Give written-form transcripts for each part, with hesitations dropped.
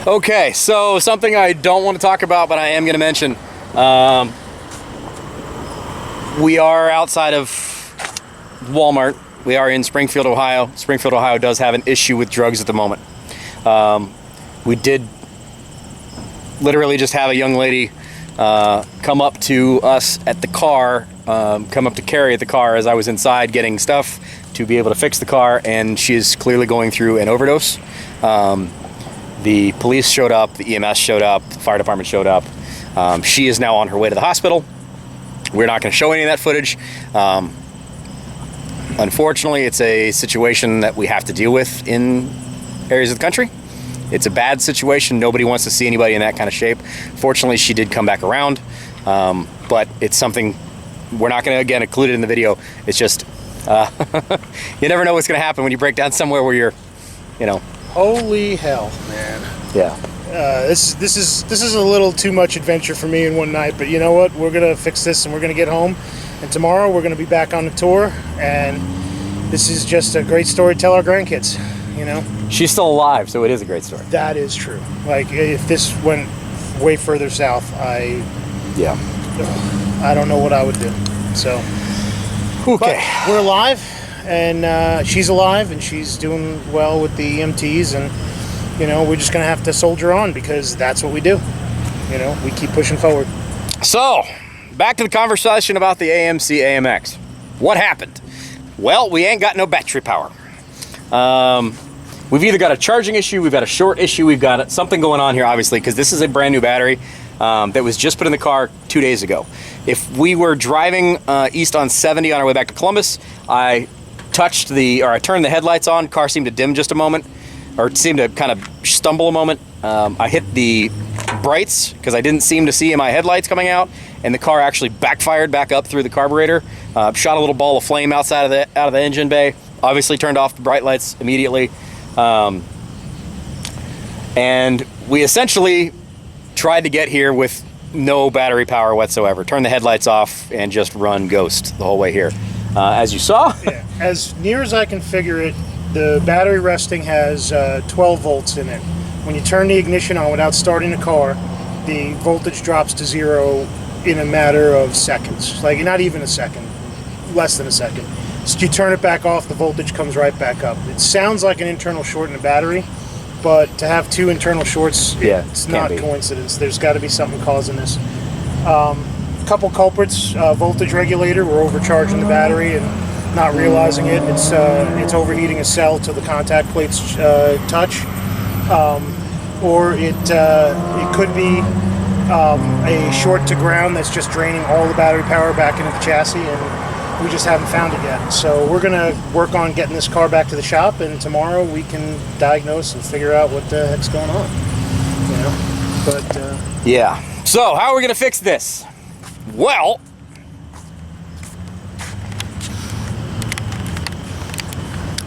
Okay, so something I don't want to talk about, but I am going to mention. We are outside of Walmart. We are in Springfield, Ohio. Springfield, Ohio does have an issue with drugs at the moment. We did literally just have a young lady come up to us at the car, come up to Kerry at the car as I was inside getting stuff to be able to fix the car, and she is clearly going through an overdose. The police showed up, the EMS showed up, the fire department showed up. She is now on her way to the hospital. We're not going to show any of that footage. Unfortunately, it's a situation that we have to deal with in areas of the country. It's a bad situation. Nobody wants to see anybody in that kind of shape. Fortunately, she did come back around, but it's something we're not going to, again, include it in the video. It's just, you never know what's going to happen when you break down somewhere where you're, you know. Holy hell, man. Yeah. This is a little too much adventure for me in one night, but you know what? We're going to fix this and we're going to get home. And tomorrow we're going to be back on the tour, and this is just a great story to tell our grandkids, you know? She's still alive, so it is a great story. That is true. Like, if this went way further south, I don't know what I would do. So, okay. But we're alive, and she's alive, and she's doing well with the EMTs, and, you know, we're just going to have to soldier on because that's what we do. You know, we keep pushing forward. So, back to the conversation about the AMC AMX. What happened? Well, we ain't got no battery power. We've either got a charging issue, we've got a short issue, we've got something going on here, obviously, because this is a brand new battery that was just put in the car 2 days ago. If we were driving east on 70 on our way back to Columbus, I turned the headlights on, car seemed to dim just a moment, or it seemed to kind of stumble a moment. I hit the brights because I didn't seem to see my headlights coming out, and the car actually backfired back up through the carburetor, shot a little ball of flame outside of the engine bay, obviously turned off the bright lights immediately. And we essentially tried to get here with no battery power whatsoever, turn the headlights off and just run ghost the whole way here. As you saw. Yeah. As near as I can figure it, the battery resting has 12 volts in it. When you turn the ignition on without starting the car, the voltage drops to zero in a matter of seconds. Like, not even a second, less than a second. So you turn it back off, the voltage comes right back up. It sounds like an internal short in the battery, but to have two internal shorts, it's not coincidence. There's got to be something causing this. Couple culprits: voltage regulator. We're overcharging the battery and not realizing it. It's overheating a cell till the contact plates touch, or it could be a short to ground that's just draining all the battery power back into the chassis, and we just haven't found it yet. So we're gonna work on getting this car back to the shop, and tomorrow we can diagnose and figure out what the heck's going on. You know, but yeah. So how are we gonna fix this? Well,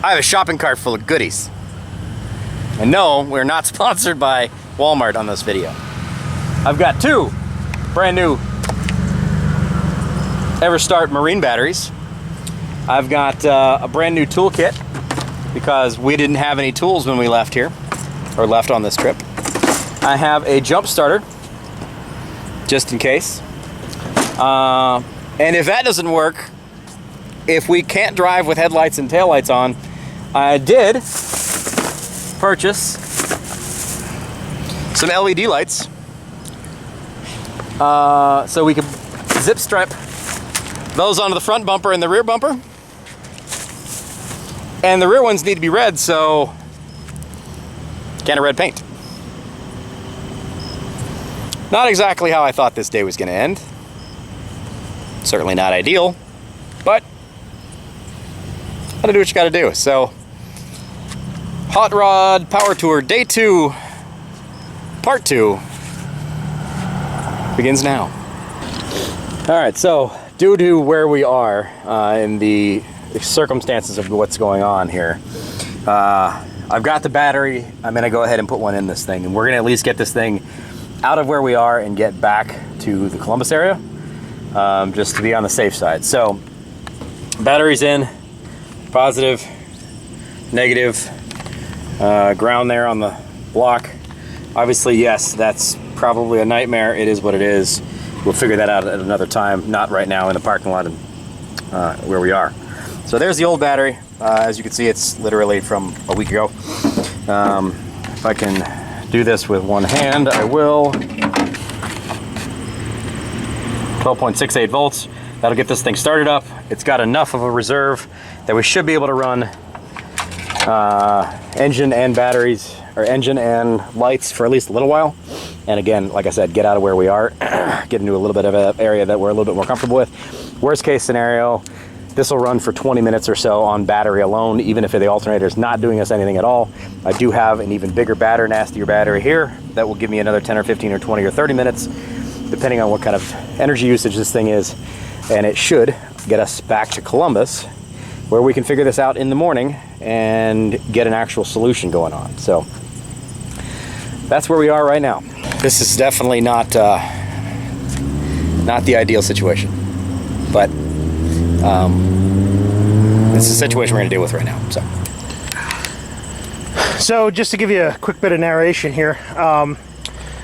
I have a shopping cart full of goodies. And no, we're not sponsored by Walmart on this video. I've got two brand new Everstart marine batteries. I've got a brand new toolkit because we didn't have any tools when we left here, or left on this trip. I have a jump starter, just in case. And if that doesn't work, if we can't drive with headlights and taillights on, I did purchase some LED lights so we could zip strap those onto the front bumper and the rear bumper. And the rear ones need to be red, so can of red paint. Not exactly how I thought this day was going to end. Certainly not ideal, but gotta do what you gotta do. So, Hot Rod Power Tour Day 2, Part 2 begins now. Alright, so due to where we are in the circumstances of what's going on here, I've got the battery. I'm gonna go ahead and put one in this thing, and we're gonna at least get this thing out of where we are and get back to the Columbus area. Just to be on the safe side. So, battery's in, positive, negative, ground there on the block. Obviously, yes, that's probably a nightmare. It is what it is. We'll figure that out at another time, not right now in the parking lot where we are. So there's the old battery. As you can see, it's literally from a week ago. If I can do this with one hand, I will. 12.68 volts. That'll get this thing started up. It's got enough of a reserve that we should be able to run engine and batteries, or engine and lights, for at least a little while. And again, like I said, get out of where we are, get into a little bit of an area that we're a little bit more comfortable with. Worst case scenario, this will run for 20 minutes or so on battery alone, even if the alternator is not doing us anything at all. I do have an even bigger battery, nastier battery here that will give me another 10 or 15 or 20 or 30 minutes, depending on what kind of energy usage this thing is. And it should get us back to Columbus, where we can figure this out in the morning and get an actual solution going on. So that's where we are right now. This is definitely not the ideal situation, but it's a situation we're going to deal with right now. So just to give you a quick bit of narration here,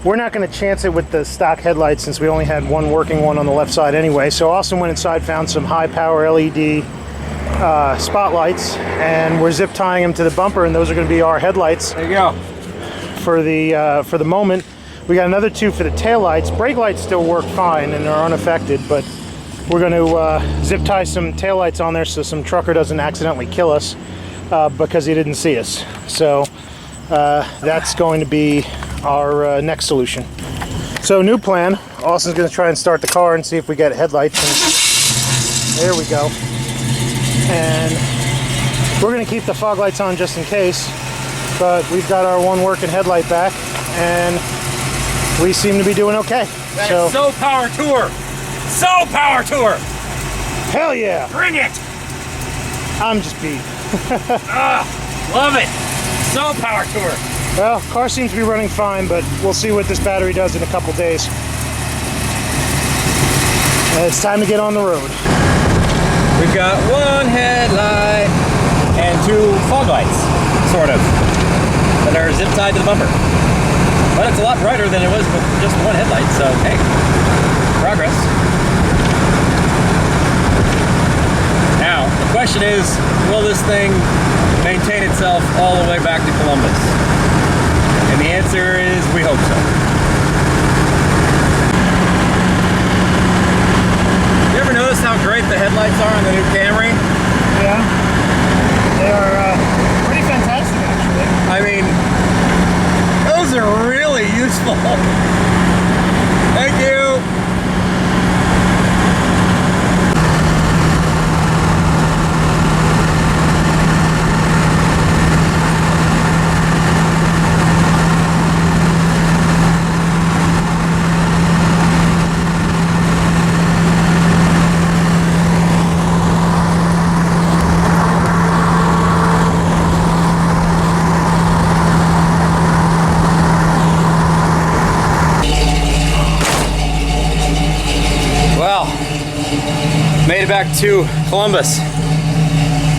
we're not going to chance it with the stock headlights since we only had one working one on the left side anyway. So Austin went inside, found some high power LED spotlights, and we're zip tying them to the bumper, and those are going to be our headlights. There you go. For the moment. We got another two for the taillights. Brake lights still work fine and are unaffected, but we're going to zip tie some taillights on there so some trucker doesn't accidentally kill us because he didn't see us. So that's going to be our next solution. So new plan, Austin's going to try and start the car and see if we get headlights. And there we go. And we're going to keep the fog lights on just in case, but we've got our one working headlight back and we seem to be doing okay. So power tour! So power tour! Hell yeah! Bring it! I'm just beat. Love it! So power tour! Well, car seems to be running fine, but we'll see what this battery does in a couple days. And it's time to get on the road. We've got one headlight and two fog lights, sort of, that are zip tied to the bumper. But it's a lot brighter than it was with just one headlight, so hey, progress. Now, the question is, will this thing maintain itself all the way back to Columbus? And the answer is, we hope so. You ever notice how great the headlights are on the new Camry? Yeah, they are pretty fantastic, actually. I mean, those are really useful. Thank you. Made it back to Columbus.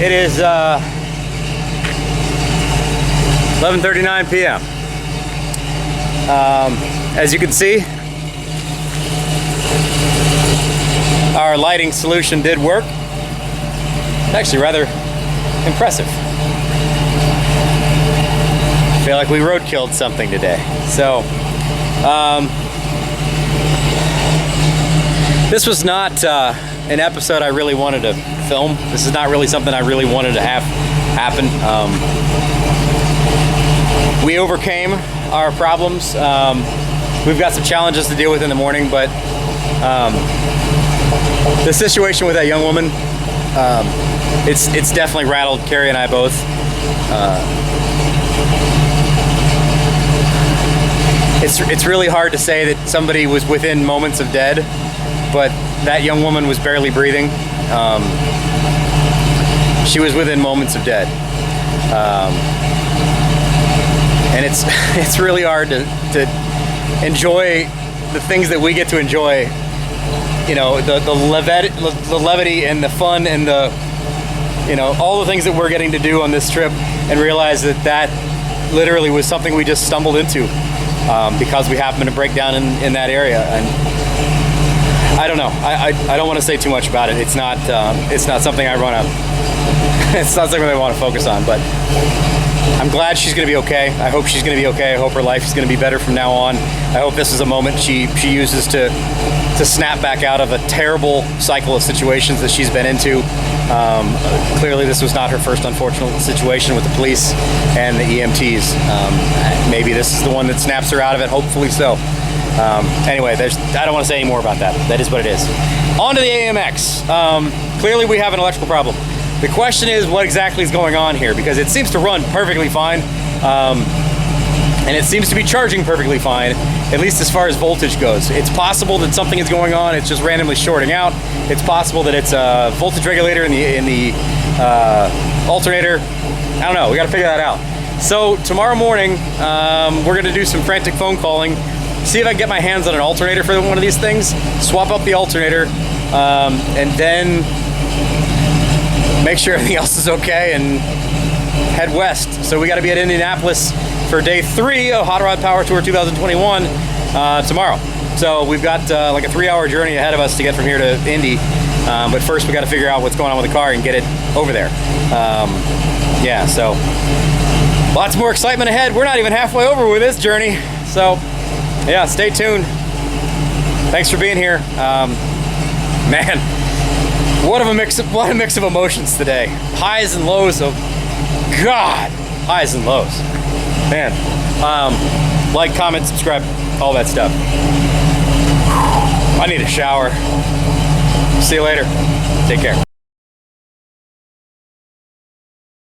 It is 11:39 p.m. As you can see, our lighting solution did work. Actually rather impressive. I feel like we roadkilled something today. So this was not an episode I really wanted to film. This is not really something I really wanted to have happen. We overcame our problems. We've got some challenges to deal with in the morning, but the situation with that young woman, it's definitely rattled Kerry and I both. It's really hard to say that somebody was within moments of dead, but that young woman was barely breathing. She was within moments of dead. And it's really hard to enjoy the things that we get to enjoy. You know, the levity and the fun and the, you know, all the things that we're getting to do on this trip, and realize that literally was something we just stumbled into. because we happen to break down in that area. And I don't know. I don't want to say too much about it. It's not something I want to. It's not something I want to focus on. But I'm glad she's going to be okay. I hope she's going to be okay. I hope her life is going to be better from now on. I hope this is a moment she uses to snap back out of a terrible cycle of situations that she's been into. Clearly, this was not her first unfortunate situation with the police and the EMTs. Maybe this is the one that snaps her out of it. Hopefully so. Anyway, I don't want to say any more about that. That is what it is. On to the AMX. Clearly, we have an electrical problem. The question is, what exactly is going on here? Because it seems to run perfectly fine, and it seems to be charging perfectly fine, at least as far as voltage goes. It's possible that something is going on. It's just randomly shorting out. It's possible that it's a voltage regulator in the alternator. I don't know. We got to figure that out. So tomorrow morning, we're going to do some frantic phone calling, see if I can get my hands on an alternator for one of these things, swap up the alternator, and then make sure everything else is okay and head west. So we got to be at Indianapolis for day 3 of Hot Rod Power Tour 2021 tomorrow. So we've got like a 3-hour journey ahead of us to get from here to Indy. But first we got to figure out what's going on with the car and get it over there. Yeah, so lots more excitement ahead. We're not even halfway over with this journey. So yeah, stay tuned. Thanks for being here. Man, what a mix of emotions today. Highs and lows of God. Highs and lows. Man. Like, comment, subscribe, all that stuff. I need a shower. See you later. Take care.